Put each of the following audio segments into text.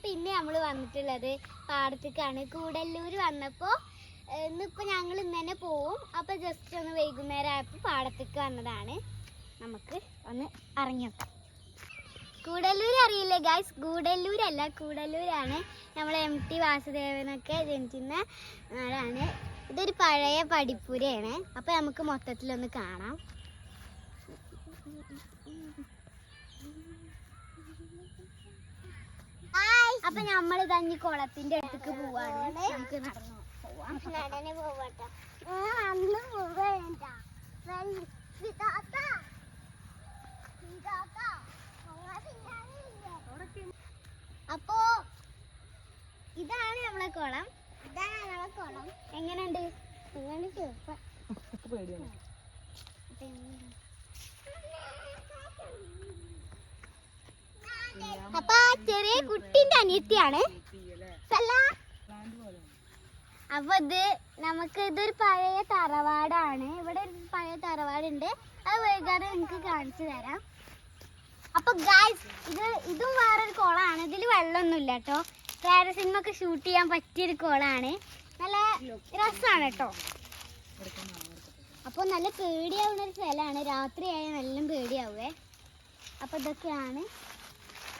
പിന്നെ നമ്മൾ വന്നിട്ടുള്ളത് പാടത്തേക്കാണ്. കൂടല്ലൂർ വന്നപ്പോൾ ഇന്നിപ്പോൾ ഞങ്ങൾ ഇന്ന് തന്നെ പോവും. അപ്പോൾ ജസ്റ്റ് ഒന്ന് വൈകുന്നേരം ആയപ്പോൾ പാടത്തേക്ക് വന്നതാണ്. നമുക്ക് ഒന്ന് ഇറങ്ങി നോക്കാം. കൂടല്ലൂർ അറിയില്ലേ ഗായ്സ്? ഗൂഡല്ലൂരല്ല, കൂടല്ലൂരാണ്. നമ്മൾ MT വാസുദേവനൊക്കെ ജനിക്കുന്ന നാടാണ്. ഇതൊരു പഴയ പടിപ്പുരയാണ്. അപ്പോൾ നമുക്ക് മൊത്തത്തിലൊന്ന് കാണാം. അപ്പൊ നമ്മൾ തഞ്ഞി കുളത്തിന്റെ അടുത്തേക്ക് പോവാണ്. നമുക്ക് നടന്നു പോവാം. അപ്പോ ഇതാണ് നമ്മളെ കുളം. എങ്ങനെയുണ്ട്? അപ്പൊ ചെറിയ കുട്ടിന്റെ അനിയത്തിയാണ്. അപ്പൊ ഇതൊരു പഴയ തറവാടാണ്. ഇവിടെ ഒരു പഴയ തറവാടുണ്ട്. അത് വൈകാതെ നിങ്ങൾക്ക് കാണിച്ചു തരാം. അപ്പൊ ഗായ്സ് ഇതും വേറൊരു കുളമാണ്. ഇതിൽ വെള്ളമൊന്നുമില്ല കേട്ടോ. പാരസിനിമൊക്കെ ഷൂട്ട് ചെയ്യാൻ പറ്റിയൊരു കുളമാണ്. നല്ല രസമാണ് കേട്ടോ. അപ്പോൾ നല്ല പേടിയാവുന്ന ഒരു സ്ഥലമാണ്. രാത്രിയായാൽ നല്ല പേടിയാവേ. അപ്പോൾ ഇതൊക്കെയാണ്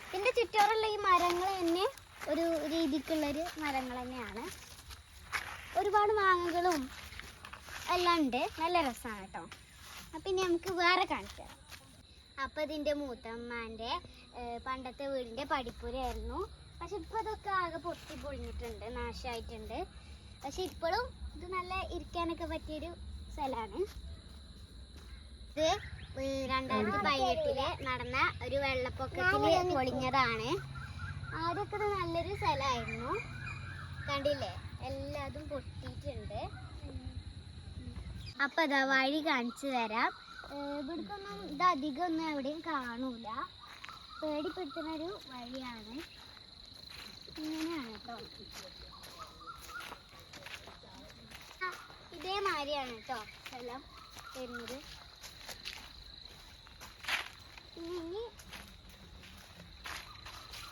ഇതിൻ്റെ ചുറ്റോറുള്ള ഈ മരങ്ങൾ തന്നെ ഒരു രീതിക്കുള്ളൊരു മരങ്ങൾ തന്നെയാണ്. ഒരുപാട് മാങ്ങകളും എല്ലാം ഉണ്ട്. നല്ല രസമാണ് കേട്ടോ. അപ്പം ഇനി നമുക്ക് വേറെ കാണിച്ചു തരാം. അപ്പോൾ ഇതിൻ്റെ മൂത്തമ്മാൻ്റെ പണ്ടത്തെ വീടിൻ്റെ പടിപ്പുരയായിരുന്നു. പക്ഷെ ഇപ്പോൾ ഇതൊക്കെ ആകെ പൊട്ടി പൊളിഞ്ഞിട്ടുണ്ട്, നാശമായിട്ടുണ്ട്. പക്ഷെ ഇപ്പോഴും ഇത് നല്ല ഇരിക്കാനൊക്കെ പറ്റിയൊരു സ്ഥലമാണ്. ഇത് 2018 നടന്ന ഒരു വെള്ളപ്പൊക്കത്തിൽ പൊളിഞ്ഞതാണ്. ആദ്യമൊക്കെ ഇത് നല്ലൊരു സ്ഥലമായിരുന്നു. കണ്ടില്ലേ, എല്ലാതും പൊട്ടിയിട്ടുണ്ട്. അപ്പം അതാ വഴി കാണിച്ചു തരാം. ഇവിടേക്കൊന്നും ഇത് അധികം ഒന്നും എവിടെയും കാണൂല. പേടിപ്പെടുത്തുന്നൊരു വഴിയാണ്. ഇങ്ങനെയാണ് കേട്ടോ. ഇതേമാതിരിയാണ് കേട്ടോ സ്ഥലം വരുന്നത്.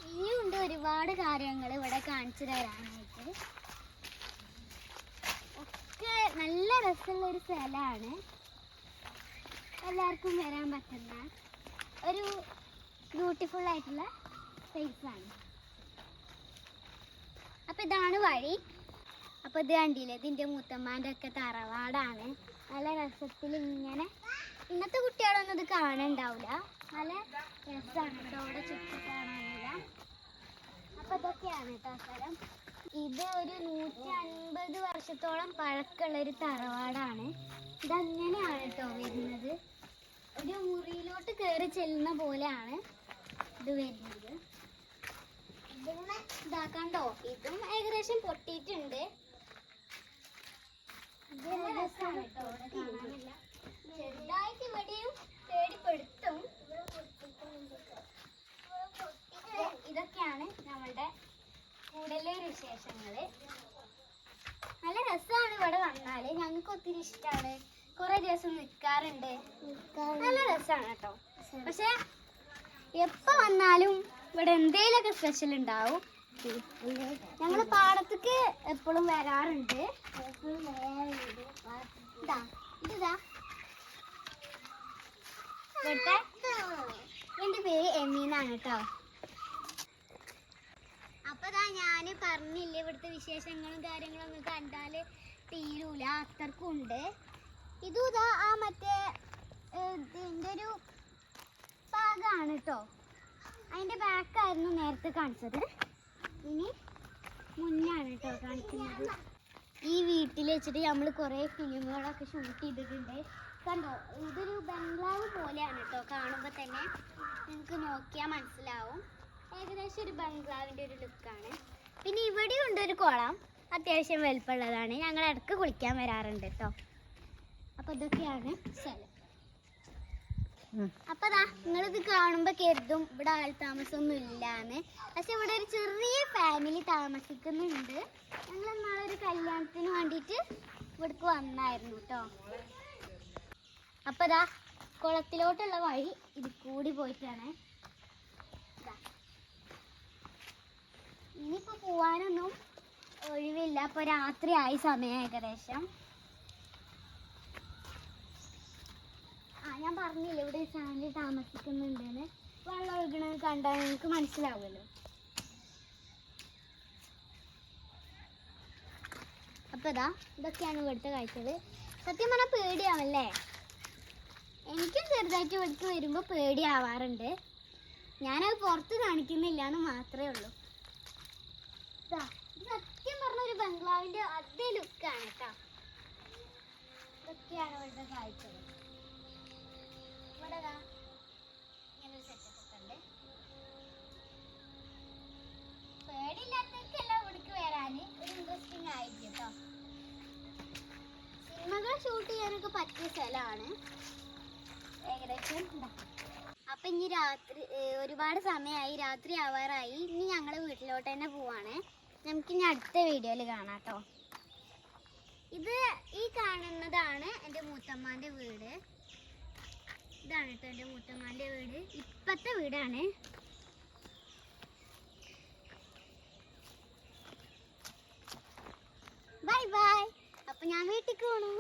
ഇനിയുണ്ട് ഒരുപാട് കാര്യങ്ങൾ ഇവിടെ കാണിച്ചു തരാനായിട്ട്. ഒക്കെ നല്ല രസമുള്ള ഒരു സ്ഥലമാണ്. എല്ലാവർക്കും വരാൻ പറ്റുന്ന ഒരു ബ്യൂട്ടിഫുൾ ആയിട്ടുള്ള പ്ലേസാണ്. അപ്പം ഇതാണ് വഴി. അപ്പോൾ ഇത് കണ്ടില്ലേ, ഇതിൻ്റെ മൂത്തമ്മാൻ്റെ ഒക്കെ തറവാടാണ്. നല്ല രസത്തിൽ ഇങ്ങനെ ഇന്നത്തെ കുട്ടികളൊന്നും ഇത് കാണുന്നുണ്ടാവില്ല. നല്ല രസമാണ് കേട്ടോ അവിടെ ചുറ്റി കാണാനില്ല. അപ്പം ഇതൊക്കെയാണ് കേട്ടോ സ്ഥലം. ഇത് ഒരു 150 വർഷത്തോളം പഴക്കമുള്ളൊരു തറവാടാണ്. ഇതങ്ങനെയാണ് കേട്ടോ വരുന്നത്. ഒരു മുറിയിലോട്ട് കയറി ചെല്ലുന്ന പോലെയാണ് ഇത് വരുന്നത്. ഇതാക്കണ്ടോ, ഇതും ഏകദേശം പൊട്ടിയിട്ടുണ്ട്. രസമാണ് കേട്ടോ ഇവിടെ കാണാനില്ല. ചെറുതായിട്ട് ഇവിടെയും പേടിപ്പെടുത്തും. ഇതൊക്കെയാണ് നമ്മളുടെ കൂടല്ലൂർ വിശേഷങ്ങള്. നല്ല രസമാണ് ഇവിടെ വന്നാല്. ഞങ്ങൾക്ക് ഒത്തിരി ഇഷ്ടമാണ്. കുറെ ദിവസം നിൽക്കാറുണ്ട്. നല്ല രസമാണ് കേട്ടോ. പക്ഷെ എപ്പോ വന്നാലും ഇവിടെ എന്തേലൊക്കെ സ്പെഷ്യൽ ഉണ്ടാവും. ഞങ്ങൾ പാടത്തേക്ക് എപ്പോഴും വരാറുണ്ട്. എന്റെ പേര് എമീനാണ് കേട്ടോ. അപ്പൊ ഞാൻ പറഞ്ഞില്ലേ, ഇവിടുത്തെ വിശേഷങ്ങളും കാര്യങ്ങളും ഒന്നും കണ്ടാല് തീരൂല, അത്രക്കും ഉണ്ട്. ഇതും ആ മറ്റേ ഇതിൻ്റെ ഒരു ഭാഗമാണ് കേട്ടോ. അതിൻ്റെ ബാക്കായിരുന്നു നേരത്തെ കാണിച്ചത്. ഇനി മുന്നാണ് കേട്ടോ കാണിക്കുന്നത്. ഈ വീട്ടിൽ വെച്ചിട്ട് നമ്മൾ കുറേ ഫിലിമുകളൊക്കെ ഷൂട്ട് ചെയ്തിട്ടുണ്ട്. കണ്ടോ, ഇതൊരു ബംഗ്ലാവ് പോലെയാണ് കേട്ടോ. കാണുമ്പോൾ തന്നെ നിങ്ങൾക്ക് നോക്കിയാൽ മനസ്സിലാവും. ഏകദേശം ഒരു ബംഗ്ലാവിൻ്റെ ഒരു ലുക്കാണ്. പിന്നെ ഇവിടെയും ഉണ്ട് ഒരു കുളം, അത്യാവശ്യം വലുപ്പമുള്ളതാണ്. ഞങ്ങൾ ഇടയ്ക്ക് കുളിക്കാൻ വരാറുണ്ട് കേട്ടോ. അപ്പോൾ ഇതൊക്കെയാണ് സ്ഥലം. അപ്പോൾ നിങ്ങളിത് കാണുമ്പോൾ കരുതും ഇവിടെ ആൾ താമസമൊന്നും ഇല്ലാന്ന്. പക്ഷെ ഇവിടെ ഒരു ചെറിയ ഫാമിലി താമസിക്കുന്നുണ്ട്. ഞങ്ങൾ നാളൊരു കല്യാണത്തിന് വേണ്ടിയിട്ട് ഇവിടേക്ക് വന്നായിരുന്നു കേട്ടോ. അപ്പോൾ കുളത്തിലോട്ടുള്ള വഴി ഇത് കൂടി പോയിട്ടാണ്. പോവാനൊന്നും ഒഴിവില്ല. അപ്പോൾ രാത്രി ആയി സമയം ഏകദേശം. ഞാൻ പറഞ്ഞില്ല ഇവിടെ ഫാമിലി താമസിക്കുന്നുണ്ടെന്ന്. വെള്ളം ഒഴുകണത് കണ്ടാൽ നിങ്ങൾക്ക് മനസ്സിലാവുമല്ലോ. അപ്പോൾ ഇതൊക്കെയാണ് ഇവിടുത്തെ കാഴ്ചകൾ. സത്യം പറഞ്ഞാൽ പേടിയാവല്ലേ? എനിക്കും ചെറുതായിട്ട് ഇവിടേക്ക് വരുമ്പോൾ പേടിയാവാറുണ്ട്. ഞാനത് പുറത്ത് കാണിക്കുന്നില്ല എന്ന് മാത്രമേ ഉള്ളൂ. ഇത് സത്യം പറഞ്ഞ ഒരു ബംഗ്ലാവിൻ്റെ അതേ ലുക്കാണ് കേട്ടോ. ഇതൊക്കെയാണ് ഇവിടുത്തെ കാഴ്ചകൾ. ഇവിടെ ഇങ്ങനൊരു സെറ്റപ്പ് ഒക്കെ ഉണ്ട്. പേടിയില്ലാത്തവർക്കല്ല ഇവിടേക്ക് വരാൻ ഒരു ഇൻട്രസ്റ്റിംഗ് ആയിരിക്കും കേട്ടോ. സിനിമകൾ ഷൂട്ട് ചെയ്യാനൊക്കെ പറ്റിയ സ്ഥലമാണ് ഏകദേശം. അപ്പം ഇനി രാത്രി ഒരുപാട് സമയമായി, രാത്രി ആവാറായി. ഇനി ഞങ്ങൾ വീട്ടിലോട്ട് തന്നെ പോവാണ്. നമുക്കിനി അടുത്ത വീഡിയോയിൽ കാണാം കേട്ടോ. ഇത് ഈ കാണുന്നതാണ് എൻ്റെ മൂത്തമ്മാൻ്റെ വീട്. ഇതാണ് കേട്ടോ എൻ്റെ മൂത്തമ്മാൻ്റെ വീട്. ഇപ്പോഴത്തെ വീടാണ്. Bye bye. അപ്പം ഞാൻ വീട്ടിലേക്ക് പോകണു.